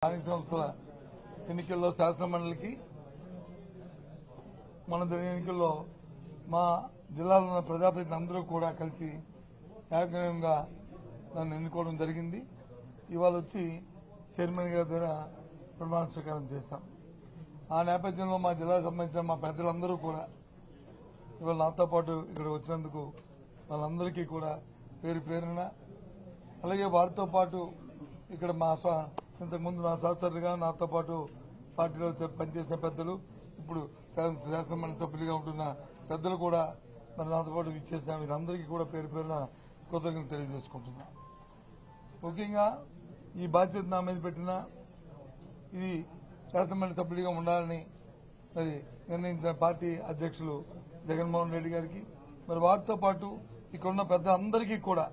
స్థానిక సంస్థల ఎన్నికల్లో శాసనమండలికి మన ఎన్నికల్లో మా జిల్లాలో ఉన్న ప్రజాప్రతినిధులు అందరూ కూడా కలిసి ఏకగ్రీవంగా నన్ను ఎన్నుకోవడం జరిగింది. ఇవాళ వచ్చి చైర్మన్ గారి ద్వారా ప్రమాణ స్వీకారం చేశాం. ఆ నేపథ్యంలో మా జిల్లాకు సంబంధించిన మా పెద్దలందరూ కూడా ఇవాళ నాతో పాటు ఇక్కడ వచ్చినందుకు వాళ్ళందరికీ కూడా పేరు పేరున, అలాగే వారితో పాటు ఇక్కడ మా ఇంతకుముందు నా సహచరులుగా నాతో పాటు పార్టీలో పనిచేసిన పెద్దలు, ఇప్పుడు శాసనమండలి సభ్యులుగా ఉంటున్న పెద్దలు కూడా మరి నాతో పాటు ఇచ్చేసిన వీరందరికీ కూడా పేరు పేరున కృతజ్ఞతలు తెలియజేసుకుంటున్నా. ముఖ్యంగా ఈ బాధ్యత నా మీద పెట్టిన ఇది శాసనమండలి సభ్యుడిగా ఉండాలని మరి నిర్ణయించిన పార్టీ అధ్యక్షులు జగన్మోహన్ రెడ్డి గారికి, మరి వారితో పాటు ఇక్కడున్న పెద్దలందరికీ కూడా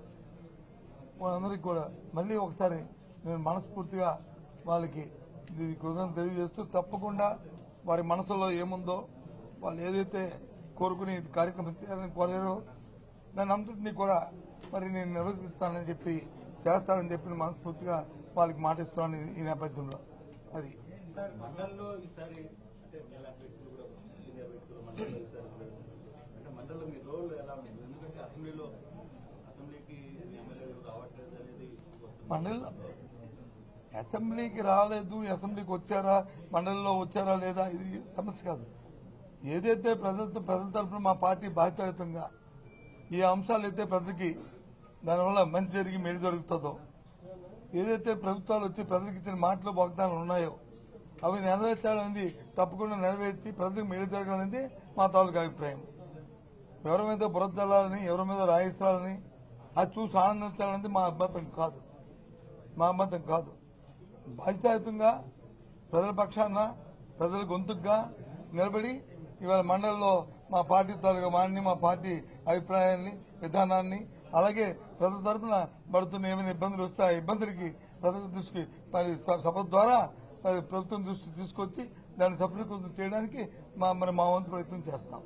మళ్లీ ఒకసారి నేను మనస్ఫూర్తిగా వాళ్ళకి కృతజ్ఞతలు తెలియజేస్తూ, తప్పకుండా వారి మనసులో ఏముందో వాళ్ళు ఏదైతే కోరుకుని కార్యక్రమం చేయాలని కోరారో దాని అంతటినీ కూడా మరి నేను నిర్వర్తిస్తానని చెప్పి చేస్తానని చెప్పి మనస్ఫూర్తిగా వాళ్ళకి మాటిస్తున్నాను. ఈ నేపథ్యంలో అది మండలిలో అసెంబ్లీకి రాలేదు, అసెంబ్లీకి వచ్చారా, మండలిలో వచ్చారా లేదా ఇది సమస్య కాదు. ఏదైతే ప్రజల తరఫున మా పార్టీ బాధ్యతాయుతంగా ఈ అంశాలు అయితే ప్రజలకి దానివల్ల మంచి జరిగి మేలు జరుగుతుందో, ఏదైతే ప్రభుత్వాలు వచ్చి ప్రజలకు ఇచ్చిన మాటలు వాగ్దానాలు ఉన్నాయో అవి నెరవేర్చాలనేది తప్పకుండా నెరవేర్చి ప్రజలకు మేలు జరగాలనేది మా తాలూకా అభిప్రాయం. ఎవరి మీద బురద జల్లాలని, ఎవరి మీద రాయిస్తాలని అది చూసి ఆనందించాలనేది మా అభ్యంతరం కాదు. బాధ్యతాయుతంగా ప్రజల పక్షాన ప్రజల గొంతుగా నిలబడి ఇవాళ మండలిలో మా పార్టీ తాలూకా వాడిని, మా పార్టీ అభిప్రాయాన్ని, విధానాన్ని, అలాగే ప్రజల తరఫున పడుతున్న ఏమైనా ఇబ్బందులు వస్తే ఆ ఇబ్బందులకి ప్రజల దృష్టికి సభ ద్వారా ప్రభుత్వం దృష్టికి తీసుకొచ్చి దాన్ని సఫలీకృతం చేయడానికి మా వంతు ప్రయత్నం చేస్తాం.